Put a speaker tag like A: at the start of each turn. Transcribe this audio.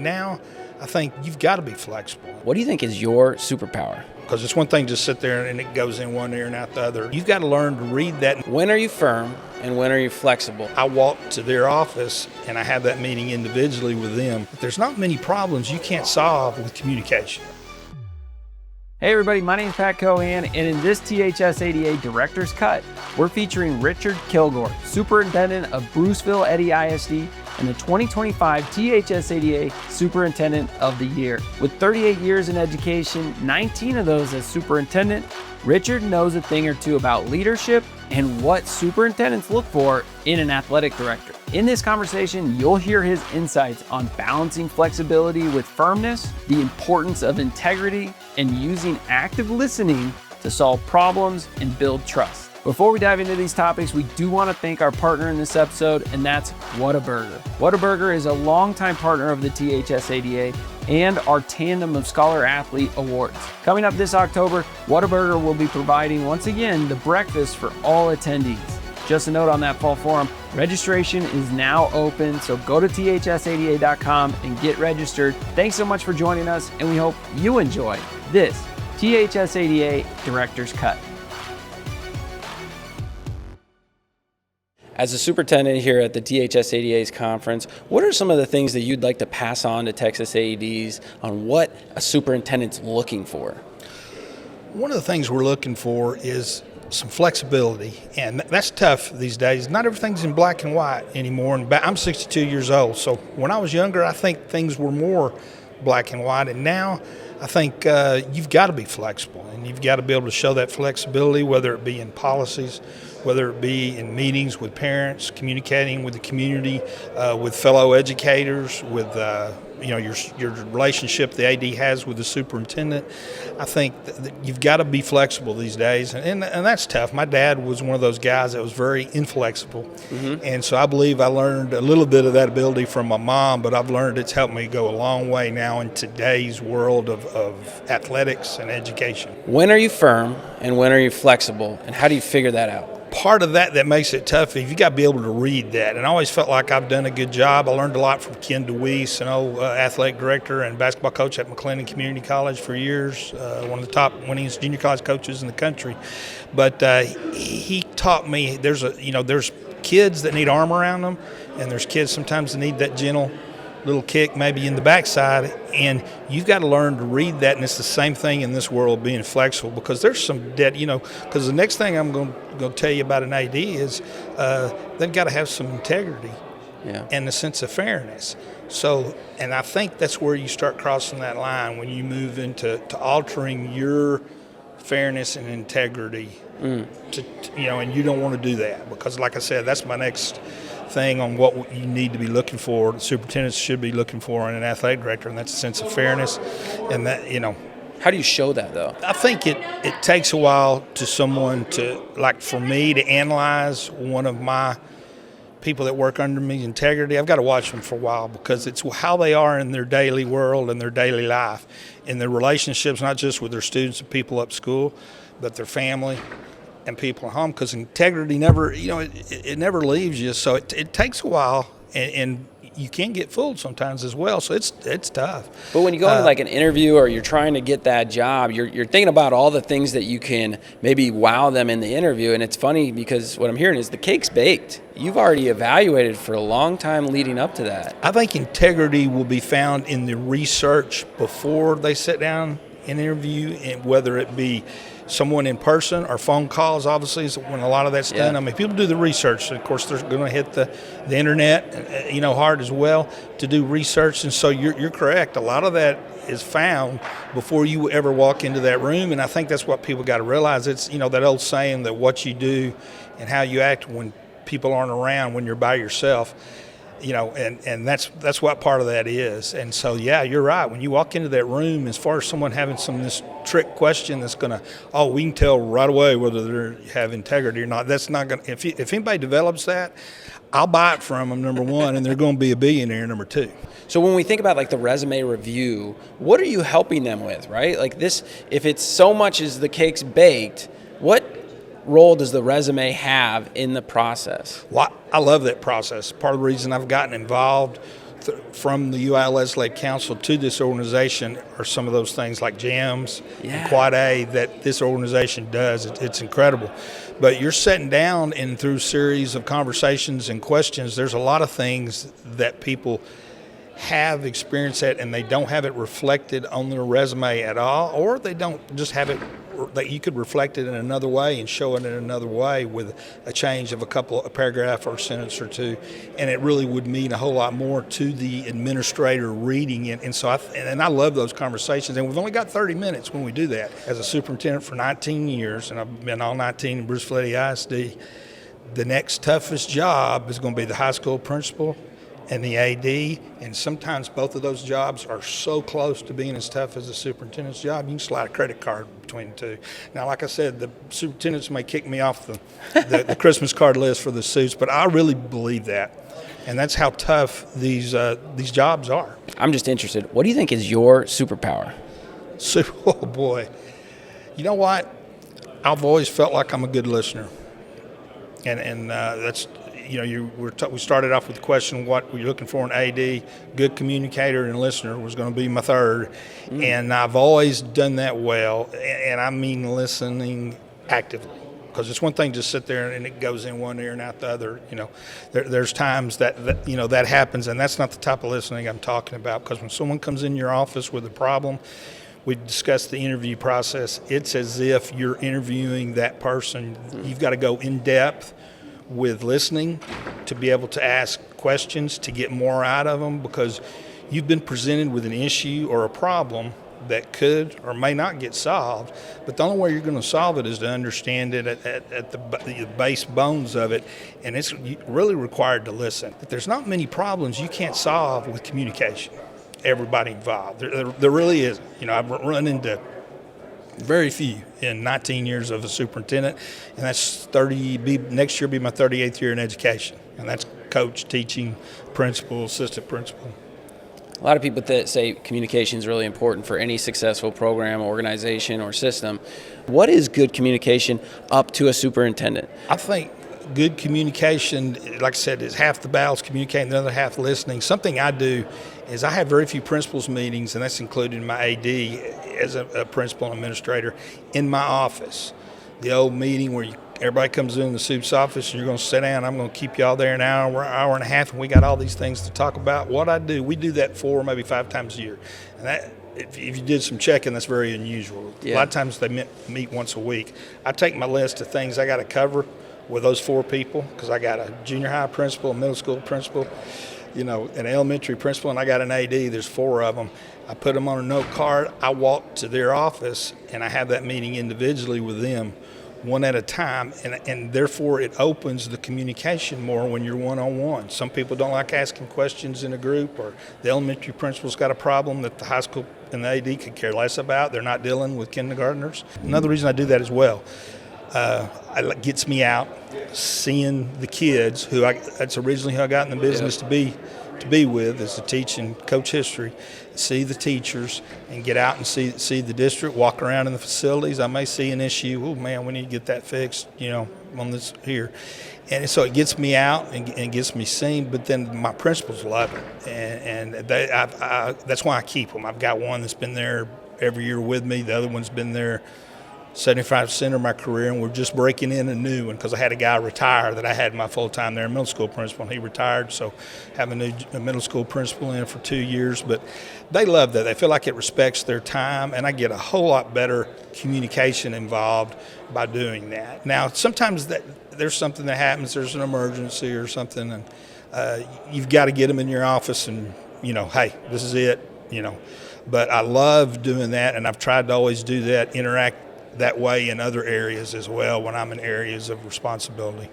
A: now I think you've got to be flexible.
B: What do you think is your superpower?
A: Because it's one thing to just sit there and it goes in one ear and out the other. You've got to learn to read that.
B: When are you firm and when are you flexible?
A: I walk to their office and I have that meeting individually with them. There's not many problems you can't solve with communication.
C: Hey everybody, my name is Pat Cohan, and in this THSADA Director's Cut, we're featuring Richard Kilgore, Superintendent of Bruceville-Eddy ISD and the 2025 THSADA Superintendent of the Year. With 38 years in education, 19 of those as superintendent, Richard knows a thing or two about leadership and what superintendents look for in an athletic director. In this conversation, you'll hear his insights on balancing flexibility with firmness, the importance of integrity, and using active listening to solve problems and build trust. Before we dive into these topics, we do want to thank our partner in this episode, and that's Whataburger. Whataburger is a longtime partner of the THSADA and our Tandem of Scholar Athlete Awards. Coming up this October, Whataburger will be providing, once again, the breakfast for all attendees. Just a note on that fall forum, registration is now open, so go to thsada.com and get registered. Thanks so much for joining us, and we hope you enjoy this THSADA Director's Cut.
B: As a superintendent here at the THSADA's conference, what are some of the things that you'd like to pass on to Texas AEDs on what a superintendent's looking for?
A: One of the things we're looking for is some flexibility, and that's tough these days. Not everything's in black and white anymore, and I'm 62 years old, so when I was younger, I think things were more black and white, and now I think you've got to be flexible, and you've got to be able to show that flexibility, whether it be in policies, whether it be in meetings with parents, communicating with the community, with fellow educators, with your relationship the AD has with the superintendent. I think that you've got to be flexible these days, and that's tough. My dad was one of those guys that was very inflexible, and so I believe I learned a little bit of that ability from my mom, but I've learned it's helped me go a long way now in today's world of athletics and education.
B: When are you firm and when are you flexible, and how do you figure that out?
A: Part of that makes it tough is you got to be able to read that, and I always felt like I've done a good job. I learned a lot from Ken DeWeese, an old athletic director and basketball coach at McLennan Community College for years, one of the top winningest junior college coaches in the country. But he taught me there's kids that need arm around them, and there's kids sometimes that need that gentle little kick maybe in the backside, and you've got to learn to read that, and it's the same thing in this world, being flexible, because there's some because the next thing I'm going to tell you about an AD is they've got to have some integrity and a sense of fairness. So, and I think that's where you start crossing that line when you move into altering your fairness and integrity and you don't want to do that, because like I said, that's my next thing on what you need to be looking for, the superintendents should be looking for in an athletic director, and that's a sense of fairness. And that,
B: how do you show that though?
A: I think it takes a while to someone to, like for me, to analyze one of my people that work under me, integrity. I've got to watch them for a while, because it's how they are in their daily world and their daily life, in their relationships, not just with their students and people up school, but their family and people at home, because integrity never, it never leaves you. So it takes a while, and you can get fooled sometimes as well. So it's tough.
B: But when you go into like an interview or you're trying to get that job, you're thinking about all the things that you can maybe wow them in the interview. And it's funny because what I'm hearing is the cake's baked. You've already evaluated for a long time leading up to that.
A: I think integrity will be found in the research before they sit down and interview, and whether it be someone in person or phone calls, obviously, is when a lot of that's done. I mean, people do the research. Of course, they're going to hit the internet, hard as well to do research. And so you're correct. A lot of that is found before you ever walk into that room. And I think that's what people got to realize. It's, that old saying that what you do and how you act when people aren't around, when you're by yourself, and that's what part of that is. And so, yeah, you're right. When you walk into that room, as far as someone having this trick question that's going to, we can tell right away whether they have integrity or not. That's not going to, if anybody develops that, I'll buy it from them, number one, and they're going to be a billionaire, number two.
B: So when we think about like the resume review, what are you helping them with, right? Like this, if it's so much as the cake's baked, what role does the resume have in the process?
A: Well, I love that process. Part of the reason I've gotten involved from the UILS-led council to this organization are some of those things like jams and Quad A that this organization does. It's incredible. But you're sitting down and through a series of conversations and questions, there's a lot of things that people have experienced that and they don't have it reflected on their resume at all, or they don't just have it that you could reflect it in another way and show it in another way with a change of a paragraph or a sentence or two, and it really would mean a whole lot more to the administrator reading it. And so I love those conversations, and we've only got 30 minutes when we do that. As a superintendent for 19 years, and I've been all 19 in Bruceville-Eddy ISD, the next toughest job is going to be the high school principal and the AD, and sometimes both of those jobs are so close to being as tough as the superintendent's job, you can slide a credit card between the two. Now, like I said, the superintendents may kick me off the Christmas card list for the suits, but I really believe that, and that's how tough these jobs are.
B: I'm just interested. What do you think is your superpower?
A: Oh, boy. You know what? I've always felt like I'm a good listener, and that's – we started off with the question, what were you looking for in AD? Good communicator and listener was going to be my third. And I've always done that well, and I mean listening actively. Because it's one thing to sit there and it goes in one ear and out the other. There's times that happens, and that's not the type of listening I'm talking about. Because when someone comes in your office with a problem, we discussed the interview process. It's as if you're interviewing that person. You've got to go in depth with listening to be able to ask questions to get more out of them, because you've been presented with an issue or a problem that could or may not get solved, but the only way you're going to solve it is to understand it at the base bones of it, and it's really required to listen. But there's not many problems you can't solve with communication, everybody involved. There really isn't. I've run into very few in 19 years of a superintendent, and that's next year will be my 38th year in education, and that's coach, teaching, principal, assistant principal.
B: A lot of people that say communication is really important for any successful program, organization, or system. What is good communication up to a superintendent?
A: I think good communication, like I said, is half the battle's communicating, the other half listening. Something I do is I have very few principals meetings, and that's included in my AD as a principal and administrator, in my office. The old meeting where everybody comes in the soup's office and you're going to sit down. I'm going to keep you all there an hour and a half, and we got all these things to talk about. What I do, we do that 4 or maybe 5 times a year. And that, if you did some checking, that's very unusual. Yeah. A lot of times they meet once a week. I take my list of things I got to cover with those 4 people, because I got a junior high principal, a middle school principal, an elementary principal, and I got an AD. There's 4 of them. I put them on a note card. I walk to their office, and I have that meeting individually with them, one at a time, and therefore it opens the communication more when you're one-on-one. Some people don't like asking questions in a group, or the elementary principal's got a problem that the high school and the AD could care less about. They're not dealing with kindergartners. Another reason I do that as well, it gets me out seeing the kids that's originally who I got in the business to be with, is to teach and coach history, see the teachers, and get out and see the district, walk around in the facilities. I may see an issue, oh man, we need to get that fixed, on this here. And so it gets me out and gets me seen, but then my principals love it, and that's why I keep them. I've got one that's been there every year with me. The other one's been there 75% of my career, and we're just breaking in a new one because I had a guy retire that I had my full-time there, middle school principal, and he retired, so have a new middle school principal in for 2 years. But they love that. They feel like it respects their time, and I get a whole lot better communication involved by doing that. Now, sometimes there's something that happens, there's an emergency or something, and you've got to get them in your office and, hey, this is it, But I love doing that, and I've tried to always do that, interact that way in other areas as well when I'm in areas of responsibility.